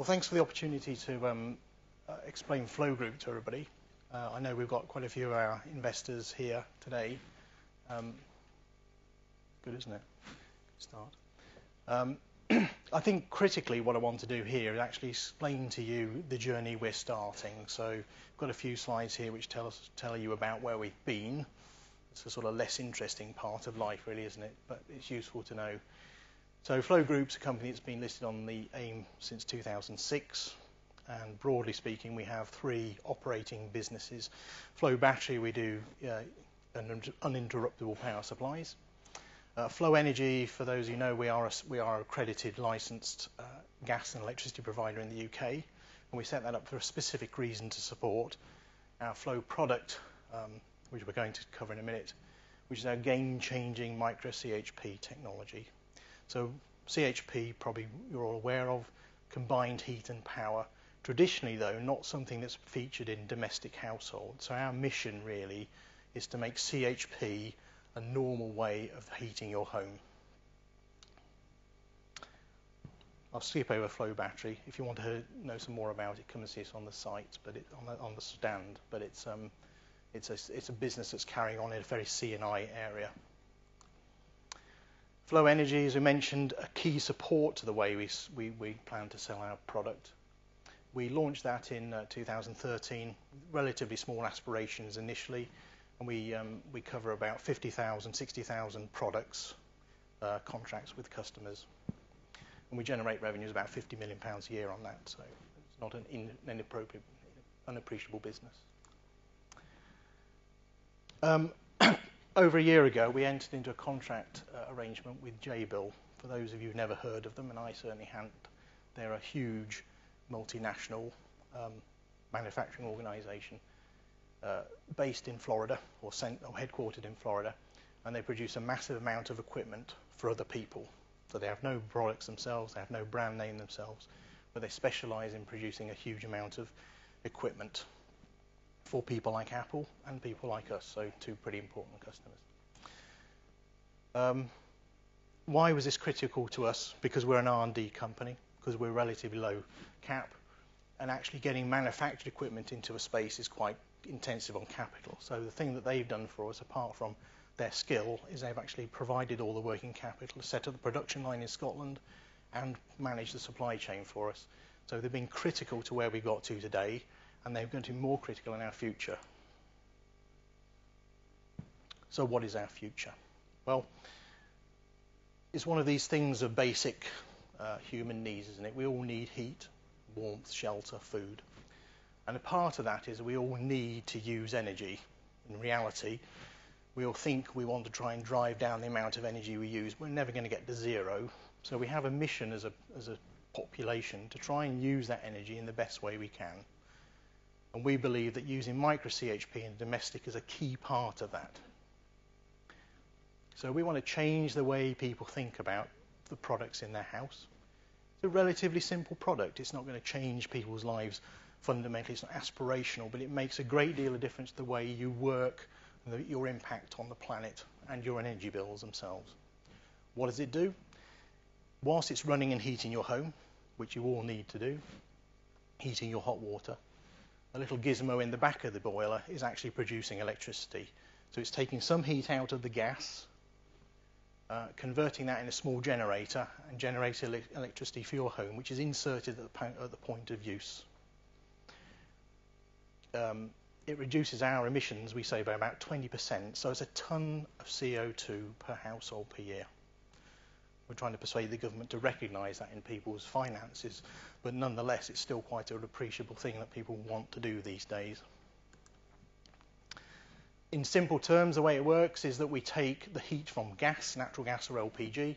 Well, thanks for the opportunity to explain Flowgroup to everybody. I know we've got quite a few of our investors here today. Good, isn't it? Good start. I think critically what I want to do here is actually explain to you the journey we're starting. So I've got a few slides here which tell you about where we've been. It's a sort of less interesting part of life, really, isn't it? But it's useful to know. So Flowgroup's a company that's been listed on the AIM since 2006, and broadly speaking we have three operating businesses. Flow Battery, we do uninterruptible power supplies. Flow Energy, for those who know, we are accredited licensed gas and electricity provider in the UK, and we set that up for a specific reason to support our Flow product, which we're going to cover in a minute, which is our game-changing micro CHP technology. So CHP, probably you're all aware of, combined heat and power. Traditionally, though, not something that's featured in domestic households. So our mission really is to make CHP a normal way of heating your home. I'll skip over Flow Battery. If you want to know some more about it, come and see us on the site, but on the stand. But it's a business that's carrying on in a very C&I area. Flow Energy, as we mentioned, a key support to the way we plan to sell our product. We launched that in 2013, relatively small aspirations initially, and we cover about 50,000, 60,000 products, contracts with customers. And we generate revenues about £50 million a year on that, so it's not an unappreciable business. Over a year ago, we entered into a contract arrangement with Jabil. For those of you who've never heard of them, and I certainly hadn't, they're a huge multinational manufacturing organisation based in Florida, or headquartered in Florida, and they produce a massive amount of equipment for other people. So they have no products themselves, they have no brand name themselves, but they specialise in producing a huge amount of equipment for people like Apple and people like us, so two pretty important customers. Why was this critical to us? Because we're an R&D company, because we're relatively low cap, and actually getting manufactured equipment into a space is quite intensive on capital. So the thing that they've done for us, apart from their skill, is they've actually provided all the working capital to set up the production line in Scotland and manage the supply chain for us. So they've been critical to where we got to today, and they're going to be more critical in our future. So what is our future? Well, it's one of these things of basic human needs, isn't it? We all need heat, warmth, shelter, food. And a part of that is we all need to use energy. In reality, we all think we want to try and drive down the amount of energy we use. We're never going to get to zero. So we have a mission as a population to try and use that energy in the best way we can. And we believe that using micro CHP in domestic is a key part of that. So we want to change the way people think about the products in their house. It's a relatively simple product. It's not going to change people's lives fundamentally. It's not aspirational, but it makes a great deal of difference to the way you work and your impact on the planet and your energy bills themselves. What does it do? Whilst it's running and heating your home, which you all need to do, heating your hot water, a little gizmo in the back of the boiler is actually producing electricity. So it's taking some heat out of the gas, converting that in a small generator, and generating electricity for your home, which is inserted at the point of use. It reduces our emissions, we say, by about 20%. So it's a tonne of CO2 per household per year. We're trying to persuade the government to recognise that in people's finances, but nonetheless it's still quite an appreciable thing that people want to do these days. In simple terms, the way it works is that we take the heat from gas, natural gas or LPG,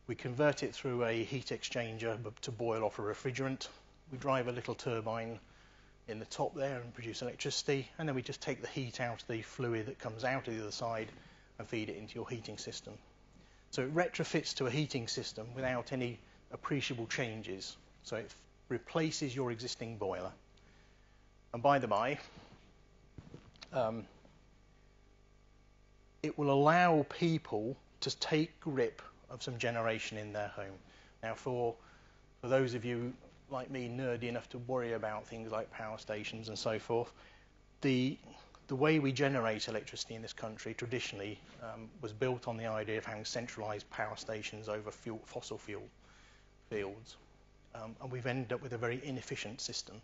we convert it through a heat exchanger to boil off a refrigerant, we drive a little turbine in the top there and produce electricity, and then we just take the heat out of the fluid that comes out of the other side and feed it into your heating system. So it retrofits to a heating system without any appreciable changes. So it replaces your existing boiler. And by the by, it will allow people to take grip of some generation in their home. Now, for those of you like me, nerdy enough to worry about things like power stations and so forth, the way we generate electricity in this country traditionally was built on the idea of having centralized power stations over fossil fuel fields. And we've ended up with a very inefficient system,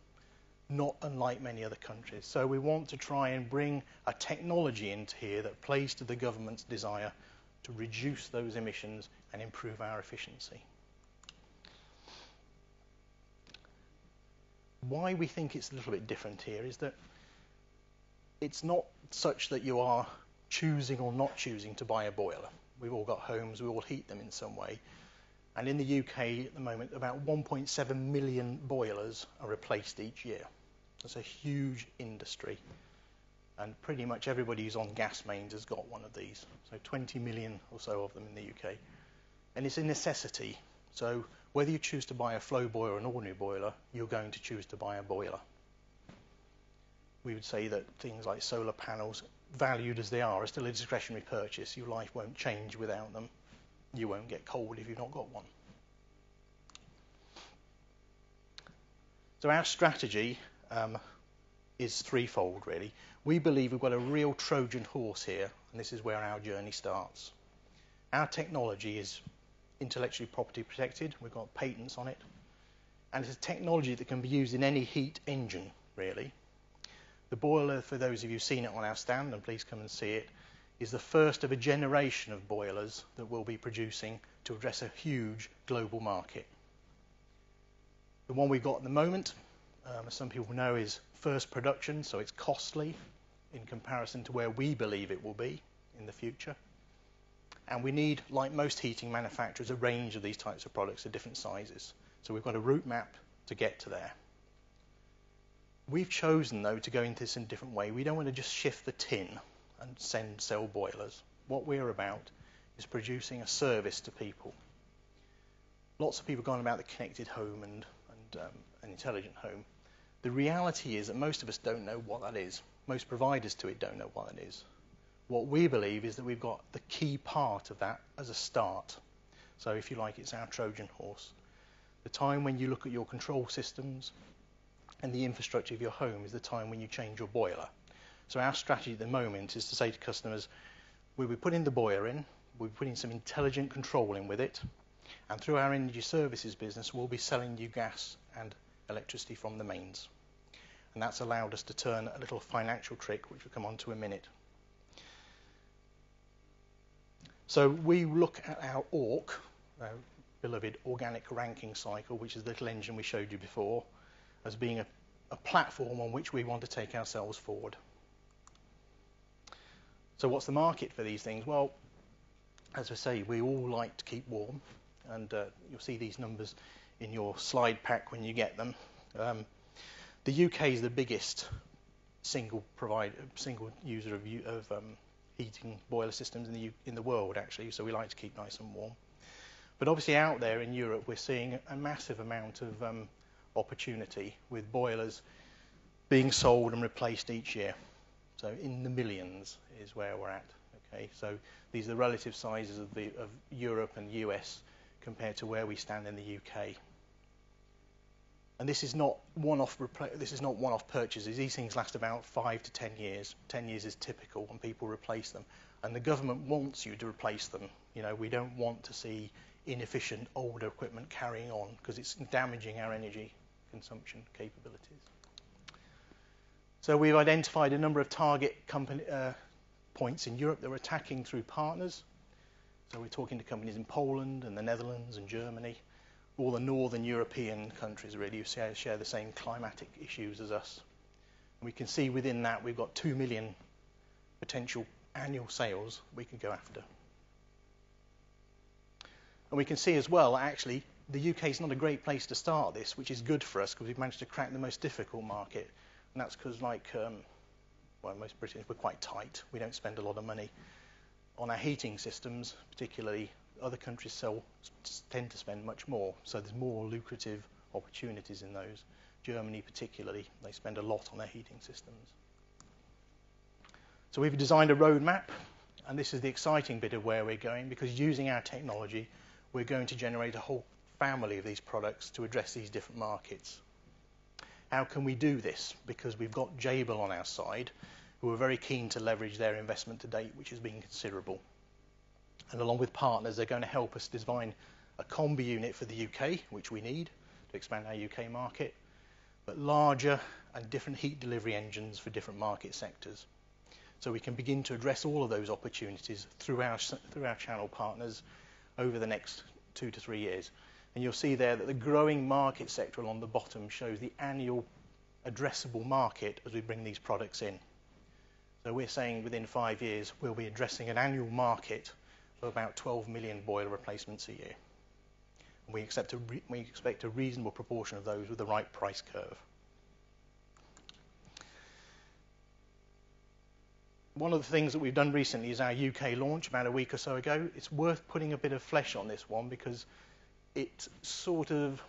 not unlike many other countries. So we want to try and bring a technology into here that plays to the government's desire to reduce those emissions and improve our efficiency. Why we think it's a little bit different here is that it's not such that you are choosing or not choosing to buy a boiler. We've all got homes, we all heat them in some way. And in the UK at the moment, about 1.7 million boilers are replaced each year. That's a huge industry. And pretty much everybody who's on gas mains has got one of these. So 20 million or so of them in the UK. And it's a necessity. So whether you choose to buy a flow boiler or an ordinary boiler, you're going to choose to buy a boiler. We would say that things like solar panels, valued as they are still a discretionary purchase. Your life won't change without them. You won't get cold if you've not got one. So our strategy is threefold, really. We believe we've got a real Trojan horse here, and this is where our journey starts. Our technology is intellectually property protected. We've got patents on it. And it's a technology that can be used in any heat engine, really. The boiler, for those of you who've seen it on our stand, and please come and see it, is the first of a generation of boilers that we'll be producing to address a huge global market. The one we've got at the moment, as some people know, is first production, so it's costly in comparison to where we believe it will be in the future. And we need, like most heating manufacturers, a range of these types of products at different sizes. So we've got a route map to get to there. We've chosen, though, to go into this in a different way. We don't want to just shift the tin and sell boilers. What we're about is producing a service to people. Lots of people have gone about the connected home and an intelligent home. The reality is that most of us don't know what that is. Most providers to it don't know what that is. What we believe is that we've got the key part of that as a start. So if you like, it's our Trojan horse. The time when you look at your control systems and the infrastructure of your home is the time when you change your boiler. So our strategy at the moment is to say to customers, we'll be putting the boiler in, we'll be putting some intelligent control in with it, and through our energy services business, we'll be selling you gas and electricity from the mains. And that's allowed us to turn a little financial trick, which we'll come on to in a minute. So we look at our ORC, our beloved organic ranking cycle, which is the little engine we showed you before, as being a platform on which we want to take ourselves forward. So what's the market for these things? Well, as I say, we all like to keep warm, and you'll see these numbers in your slide pack when you get them. The UK is the biggest single user of heating boiler systems in the world, actually, so we like to keep nice and warm. But obviously out there in Europe, we're seeing a massive amount of opportunity with boilers being sold and replaced each year. So in the millions is where we're at. Okay, so these are the relative sizes of Europe and US compared to where we stand in the UK. And this is not one-off purchases. These things last about 5 to 10 years. 10 years is typical when people replace them. And the government wants you to replace them. You know, we don't want to see inefficient older equipment carrying on because it's damaging our energy consumption capabilities. So we've identified a number of target points in Europe that we're attacking through partners. So we're talking to companies in Poland and the Netherlands and Germany, all the northern European countries really who share the same climatic issues as us. And we can see within that we've got 2 million potential annual sales we can go after. And we can see as well, actually, the UK is not a great place to start this, which is good for us because we've managed to crack the most difficult market. And that's because, like, well, most British, we're quite tight. We don't spend a lot of money on our heating systems, particularly. Other countries tend to spend much more, so there's more lucrative opportunities in those. Germany particularly, they spend a lot on their heating systems. So we've designed a roadmap, and this is the exciting bit of where we're going, because using our technology, we're going to generate a whole family of these products to address these different markets. How can we do this? Because we've got Jabil on our side, who are very keen to leverage their investment to date, which has been considerable. And along with partners, they're going to help us design a combi unit for the UK, which we need to expand our UK market, but larger and different heat delivery engines for different market sectors. So we can begin to address all of those opportunities through our channel partners over the next 2 to 3 years. And you'll see there that the growing market sector along the bottom shows the annual addressable market as we bring these products in. So we're saying within 5 years we'll be addressing an annual market of about 12 million boiler replacements a year. And we expect a reasonable proportion of those with the right price curve. One of the things that we've done recently is our UK launch about a week or so ago. It's worth putting a bit of flesh on this one because it sort of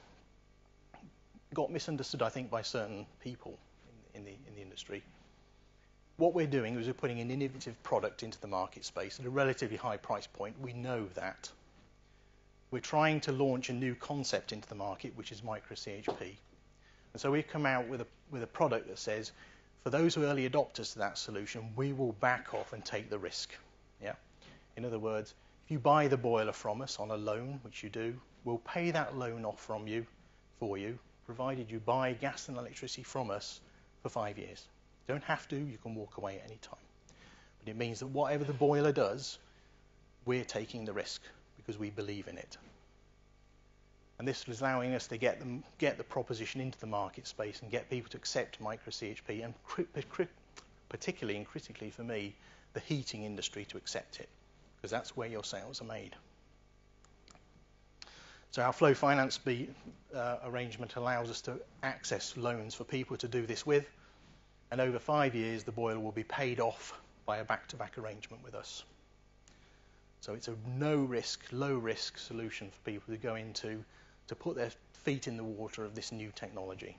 got misunderstood, I think, by certain people in the industry. What we're doing is we're putting an innovative product into the market space at a relatively high price point. We know that. We're trying to launch a new concept into the market, which is micro CHP. And so we've come out with a product that says, for those who are early adopters to that solution, we will back off and take the risk. Yeah. In other words, if you buy the boiler from us on a loan, which you do, we'll pay that loan off for you, provided you buy gas and electricity from us for 5 years. You don't have to, you can walk away at any time. But it means that whatever the boiler does, we're taking the risk because we believe in it. And this is allowing us to get the proposition into the market space and get people to accept micro CHP, and particularly and critically for me, the heating industry to accept it, because that's where your sales are made. So our flow finance arrangement allows us to access loans for people to do this with, and over 5 years the boiler will be paid off by a back-to-back arrangement with us. So it's a no-risk, low-risk solution for people to go into to put their feet in the water of this new technology.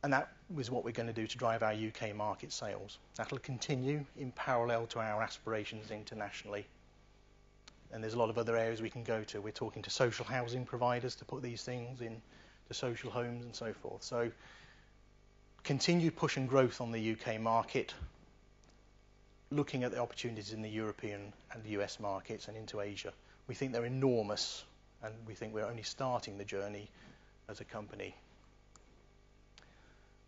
And that was what we're going to do to drive our UK market sales. That'll continue in parallel to our aspirations internationally. And there's a lot of other areas we can go to. We're talking to social housing providers to put these things in to social homes and so forth. So continued push and growth on the UK market, looking at the opportunities in the European and the US markets and into Asia. We think they're enormous, and we think we're only starting the journey as a company.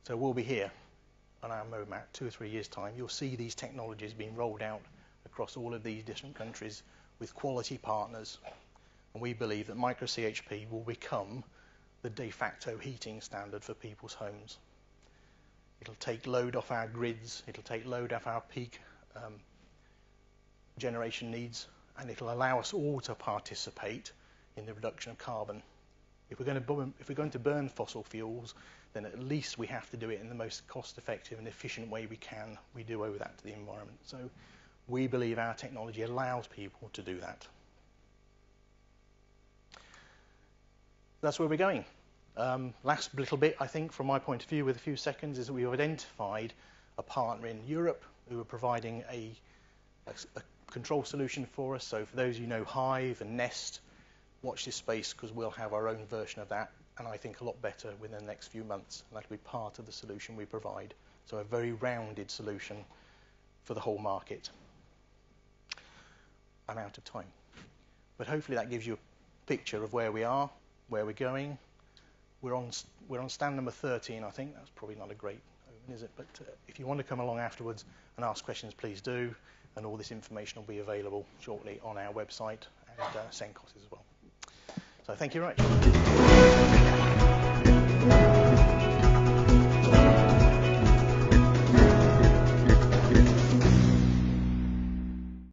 So we'll be here on our roadmap 2 or 3 years' time. You'll see these technologies being rolled out across all of these different countries with quality partners. And we believe that micro CHP will become the de facto heating standard for people's homes. It'll take load off our grids, it'll take load off our peak generation needs, and it'll allow us all to participate in the reduction of carbon. If we're going to burn fossil fuels, then at least we have to do it in the most cost-effective and efficient way we do owe that to the environment. So we believe our technology allows people to do that. That's where we're going. Last little bit, I think, from my point of view, with a few seconds, is that we've identified a partner in Europe who are providing a control solution for us. So for those of you who know Hive and Nest, watch this space, because we'll have our own version of that, and I think a lot better within the next few months. And that'll be part of the solution we provide. So a very rounded solution for the whole market. I'm out of time. But hopefully that gives you a picture of where we are, where we're going. We're on stand number 13, I think. That's probably not a great omen, is it? But if you want to come along afterwards and ask questions, please do. And all this information will be available shortly on our website and Senkos as well. So thank you very much.